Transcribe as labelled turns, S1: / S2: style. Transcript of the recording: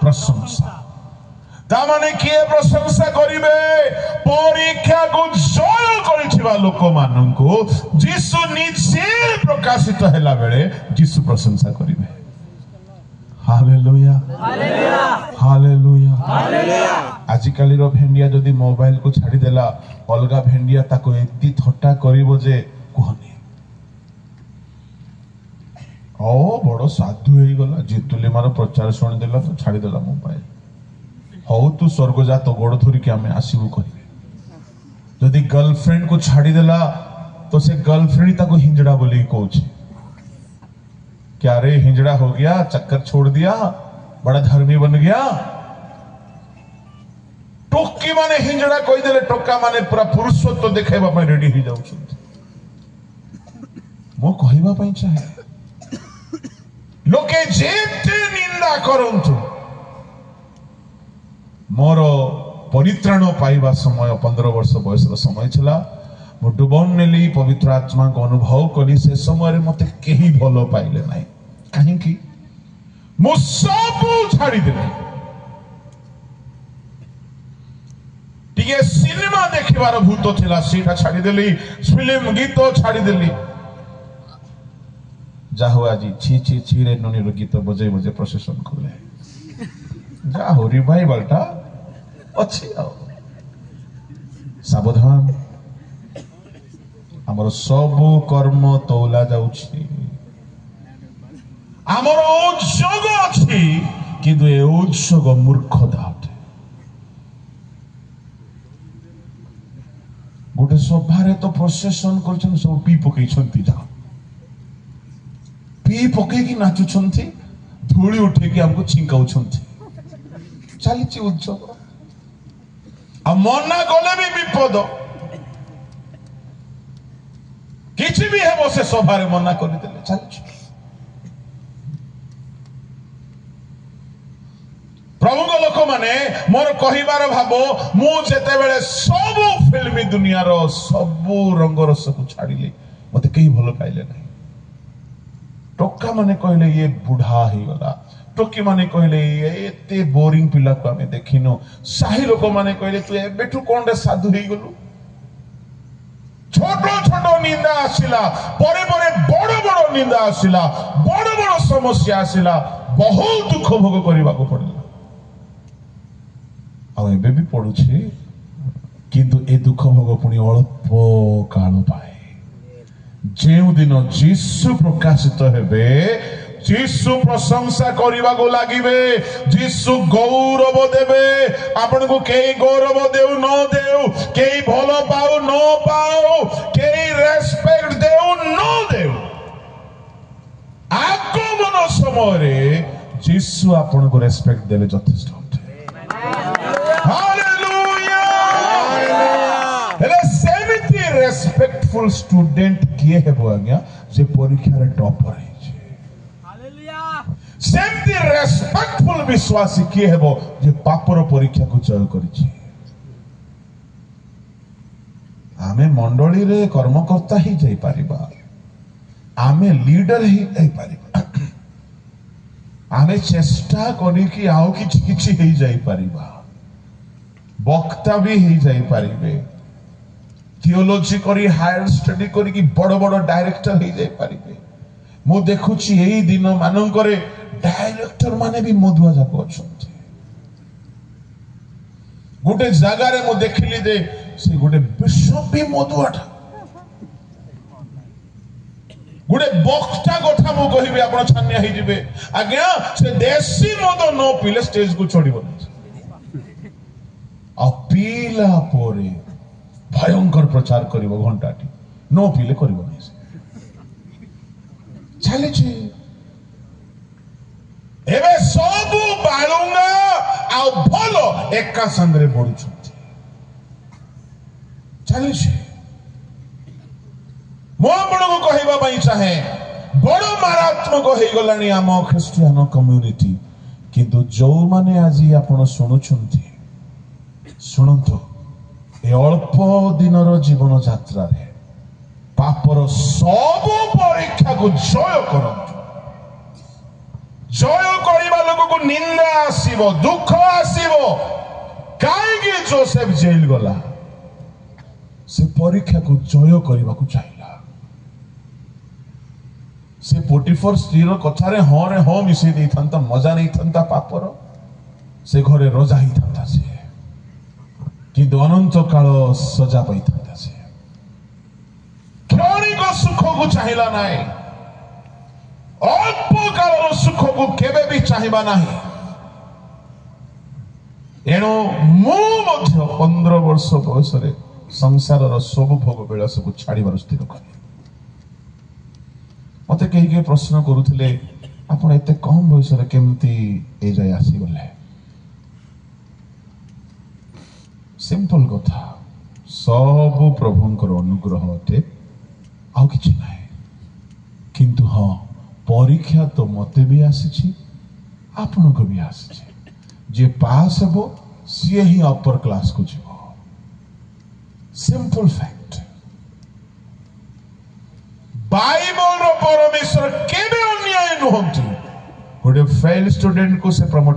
S1: प्रशंसा तामाने किए प्रशंसा करिवे परीक्षा को जय करिथिबा लोक माननको जीसु निजे प्रकाशित हैला बेले जीसु प्रशंसा करिवे हालेलुया हालेलुया हालेलुया हालेलुया आजिकाली रो भेंडिया जदी मोबाइल को छाडी देला अलगा भेंडिया ताको एती थट्टा करिवो जे कहनी ओ बड़ साधु हे गला जितुले मारो प्रचार सुन देला तो छाडी देला मोबाइल हौ तू स्वर्गजात गोड़ धरी के हमें आसीबू करिवे जदी गर्लफ्रेंड को छाडी देला तो से गर्लफ्रेंड ताको हिंजड़ा बोली कहूची क्या रे हिंजड़ा हो गया चक्कर छोड़ दिया बड़ा धर्मी बन गया टोकी माने हिंजड़ा कही देले टोका माने पूरा पुरुषत्व देखाइबा पई रेडी हो जाउछन मो कहिबा पई चाहे लोके जेते निंदा करंतु मोर परित्राण पाइबा समय 15 वर्ष बयस समय छला मो डुबन नेली पवित्र आत्मा को अनुभव कली से समय रे मते केही भलो पाइले नाही काहे कि मो सब छाडी देले टिके सिनेमा देखिबार भूत थिला सीटा छाडी देली फिल्म गीत छाडी देली जाहो आजी छी छी छी रे ननी रो गीत बजे बजे प्रोसेसन खोले जाहो रिवाइवल टा अच्छी आओ सावधान हमर सब कर्म तौला जाउछि हमर उद्योग अछि किंतु ए उद्योग मूर्खता अटे गोटे सभारे तो प्रोसेसन करछन सब पी पकई छंती जा पी पकई की नाचु छंती धूली उठे की हमको छिंकाउ छंती चलीछि उद्योग आ मना गले भी विपद किछि भी हेबो से सभारे मना करि देले चलीछि प्रभु को लोक माने मोर कहिबार भाबो मु जेते बेले सब फिल्मी दुनिया रो सब रंग रस को छाडिले मते केही भलो पाइले नै टोका माने कहले ये बुढ़ा ही गला टोकी माने कहले एते बोरिंग पिला को हमें देखिनो साही लोक माने कहले तू एबेठू कोन रे साधु हेई गलु छोटो छोटो निंदा आसिला परे परे बड़ बड़ निंदा आसिला बड़ बड़ समस्या आसिला बहुत दुख भोग करबा को पड़ला आ एबे भी पडुछि किंतु ए दुख भोग पुनी अल्प काल पाए जेउ दिन जीसु प्रकाशित हेबे जीसु प्रशंसा करबा को लागिबे जीसु गौरव देबे आपन को केई गौरव देउ न देउ केई भलो पाउ न पाउ केई रेस्पेक्ट देउ न देउ आगमन समय रे जीसु आपन को रेस्पेक्ट देले जथेष्ट हालेलुया हेले सेमिति रेस्पेक्टफुल स्टूडेंट किए हेबो आज्ञा जे परीक्षा रे टॉपर है सेमती रेस्पेक्टफुल विश्वासी किए हेबो जे पापर परीक्षा को जय करिछि आमे मंडली रे कर्मकर्ता ही जाई परिबा आमे लीडर ही जाई परिबा आमे चेष्टा करी कि आउ किछि किछि ही जाई परिबा वक्ता भी ही जाई परिबे थियोलॉजी करी हायर स्टडी करी कि बड़ बड़ डायरेक्टर ही जाई परिबे मु देखुछि एई दिन मानन करे डायरेक्टर माने भी मधुआ जाक अछंती गोटे जगह रे मु देखिली जे से गोटे बिशप भी मधुआटा गोटे बक्ता कथा मु कहिबे आपण छानिया ही जिवे आज्ञा से देसी मद न पीले स्टेज को छोड़िबो आ पीला पोरे भयंकर प्रचार करिवो घंटाटी न पीले करिवो नै चले छी एबे सब बालुंगा आ भलो एका संगरे पडु छथि चले छी मो आपण को कहिबा पई चाहे बड़ मारात्मक होई गलानी आम ख्रिस्टियन कम्युनिटी किंतु जो माने आजी आपण सुनु छथि सुनंतो ए अल्प दिनर जीवन यात्रा रे पापर सब परीक्षा को जय करंतु जय करिबा लोक को निंदा आसीबो दुख आसीबो काहेकि जोसेफ जेल गला से परीक्षा को जय करने को चाहिला से पोटिफर स्त्री कथा रे हाँ मिसई दे था मजा नहीं था पापर से घरे रजा ही था से कि अनंत काल सजा पाई था से क्षणिक सुख को चाहिला ना अल्प काल सुख को केबे भी चाहिबा नहीं एणु मु 15 वर्ष बयस संसार सब भोग विलास को छाड़बार स्थिर कले मत कई प्रश्न करुले आपण एते कम बयस केमती ए जाए आसीगले सिंपल कथा सब प्रभुंकर अनुग्रह अटे आउ किछि नाही किंतु हाँ परीक्षा तो मते भी आसी आपण को भी आसी जे पास हेबो सी ही अपर क्लास को जीव सिंपल फैक्ट बाइबल रो परमेश्वर केबे अन्याय नुहंती गोटे फेल स्टूडेंट को से प्रमोट